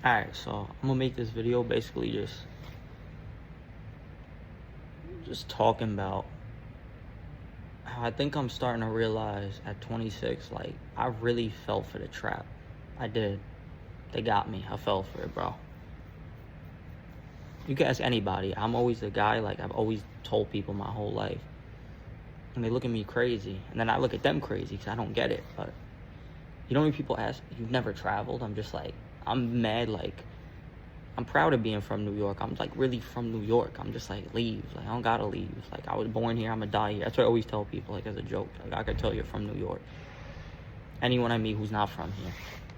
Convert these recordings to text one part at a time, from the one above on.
Alright, so I'm gonna make this video basically just talking about how I think I'm starting to realize at 26, like, I really fell for the trap. I did. They got me. I fell for it, bro. You can ask anybody. I'm always the guy, like, I've always told people my whole life. And they look at me crazy. And then I look at them crazy because I don't get it. But, you know when people ask, you've never traveled? I'm just like, I'm mad, like, I'm proud of being from New York. I'm, like, really from New York. I'm just like, leave. Like, I don't gotta leave. Like, I was born here. I'm gonna die here. That's what I always tell people, like, as a joke. Like, I could tell you're from New York. Anyone I meet who's not from here.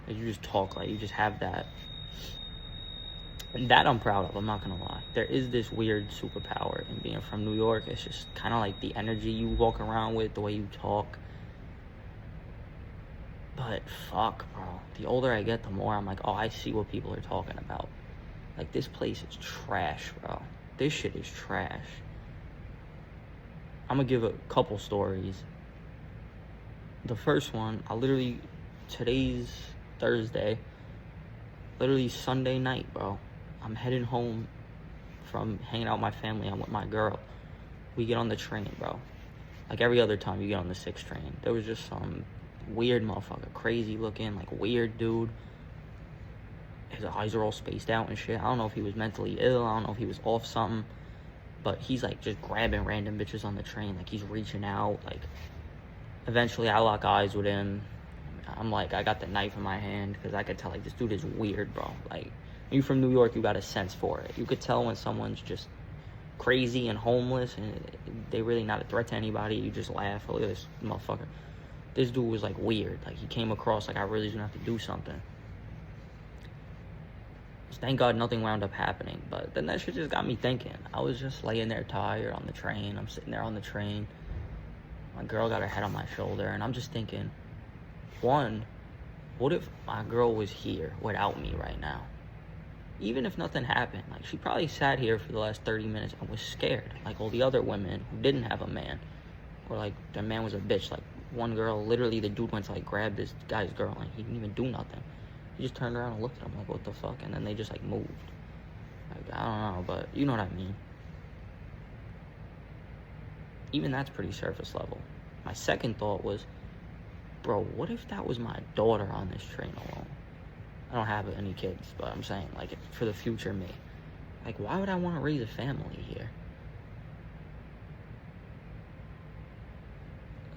Like, you just talk, like, you just have that. And that I'm proud of, I'm not gonna lie. There is this weird superpower in being from New York. It's just kind of like the energy you walk around with, the way you talk. But fuck, bro. The older I get, the more I'm like, oh, I see what people are talking about. Like, this place is trash, bro. This shit is trash. I'm gonna give a couple stories. The first one, today's Thursday, literally Sunday night, bro. I'm heading home from hanging out with my family. I'm with my girl. We get on the train, bro. Like every other time you get on the 6 train. There was just some weird motherfucker, crazy looking, like weird dude. His eyes are all spaced out and shit. I don't know if he was mentally ill. I don't know if he was off something. But he's like just grabbing random bitches on the train. Like he's reaching out. Like eventually I lock eyes with him. I'm like, I got the knife in my hand because I could tell, like, this dude is weird, bro. Like, when you're from New York, you got a sense for it. You could tell when someone's just crazy and homeless and they really not a threat to anybody. You just laugh. Oh, look at this motherfucker. This dude was, like, weird. Like, he came across like I really was going to have to do something. So thank God nothing wound up happening. But then that shit just got me thinking. I was just laying there tired on the train. I'm sitting there on the train. My girl got her head on my shoulder. And I'm just thinking, one, what if my girl was here without me right now? Even if nothing happened, like, she probably sat here for the last 30 minutes and was scared, like all the other women who didn't have a man, or like their man was a bitch. Like one girl, literally the dude went to like grab this guy's girl and he didn't even do nothing. He just turned around and looked at him like, what the fuck? And then they just like moved. Like, I don't know, but you know what I mean. Even that's pretty surface level. My second thought was, bro, what if that was my daughter on this train alone? I don't have any kids, but I'm saying, like, for the future me. Like, why would I want to raise a family here?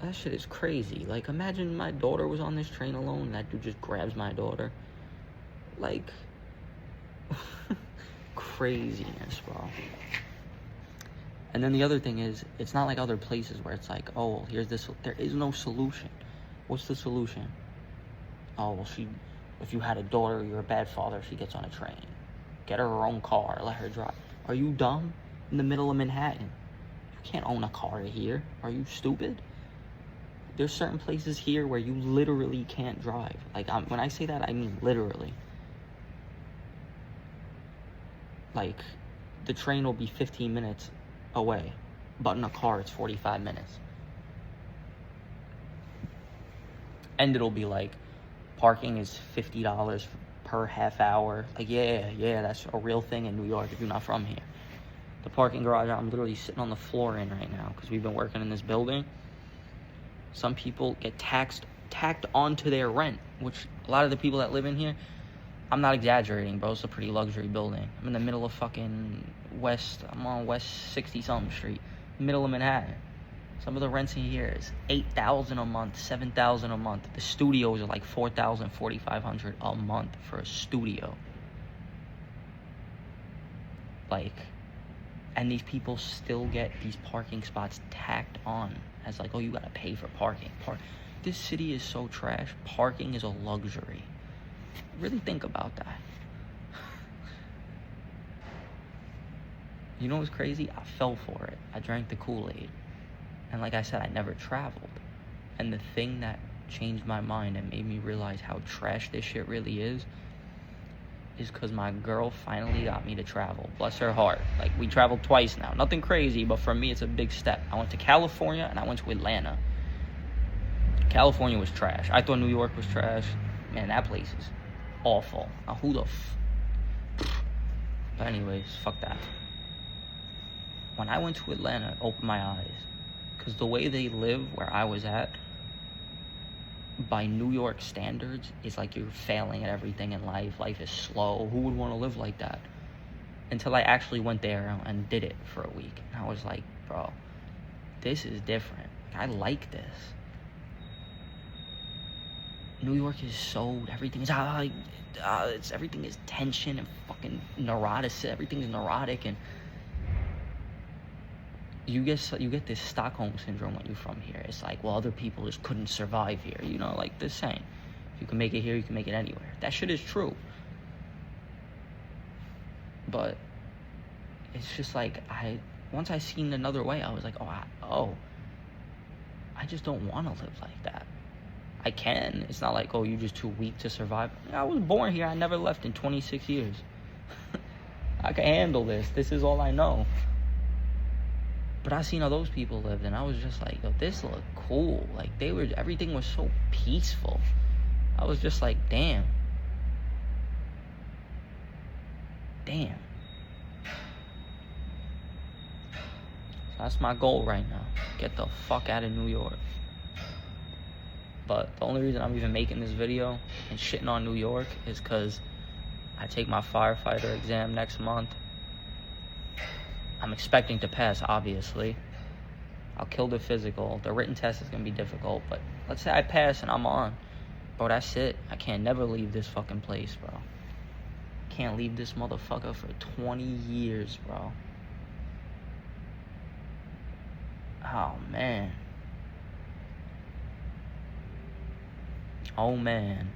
That shit is crazy. Like, imagine my daughter was on this train alone and that dude just grabs my daughter. Like, craziness, bro. And then the other thing is, it's not like other places where it's like, oh, well, here's this. There is no solution. What's the solution? Oh, well, if you had a daughter, you're a bad father, she gets on a train. Get her own car, let her drive. Are you dumb? In the middle of Manhattan. You can't own a car here. Are you stupid? There's certain places here where you literally can't drive. Like, when I say that, I mean literally. Like, the train will be 15 minutes away, but in a car, it's 45 minutes. And it'll be like, parking is $50 per half hour. Like, yeah, that's a real thing in New York if you're not from here. The parking garage I'm literally sitting on the floor in right now because we've been working in this building. Some people get tacked onto their rent, which a lot of the people that live in here, I'm not exaggerating, bro. It's a pretty luxury building. I'm in the middle of fucking I'm on West 60-something Street, middle of Manhattan. Some of the rents in here is $8,000 a month, $7,000 a month. The studios are like $4,000, $4,500 a month for a studio. Like, and these people still get these parking spots tacked on as like, oh, you gotta pay for parking. This city is so trash. Parking is a luxury. Really think about that. You know what's crazy? I fell for it. I drank the Kool-Aid. And like I said, I never traveled. And the thing that changed my mind and made me realize how trash this shit really is because my girl finally got me to travel. Bless her heart. Like, we traveled twice now. Nothing crazy, but for me, it's a big step. I went to California and I went to Atlanta. California was trash. I thought New York was trash. Man, that place is awful. Now, But anyways, fuck that. When I went to Atlanta, it opened my eyes. Because the way they live where I was at, by New York standards, is like you're failing at everything in life. Life is slow. Who would want to live like that? Until I actually went there and did it for a week. And I was like, bro, this is different. I like this. New York is so, everything is everything is tension and fucking neurotic. Everything is neurotic, and you get this Stockholm syndrome when you're from here. It's like, well, other people just couldn't survive here. You know, like this saying, if you can make it here, you can make it anywhere. That shit is true. But it's just like, once I seen another way, I was like, I just don't want to live like that. I can. It's not like, oh, you're just too weak to survive. I was born here. I never left in 26 years. I can handle this. This is all I know. But I seen how those people lived, and I was just like, yo, this looked cool. Like, everything was so peaceful. I was just like, damn. Damn. So that's my goal right now. Get the fuck out of New York. But the only reason I'm even making this video and shitting on New York is because I take my firefighter exam next month. I'm expecting to pass, obviously. I'll kill the physical. The written test is going to be difficult, but let's say I pass and I'm on. Bro, that's it. I can't never leave this fucking place, bro. Can't leave this motherfucker for 20 years, bro. Oh, man. Oh, man.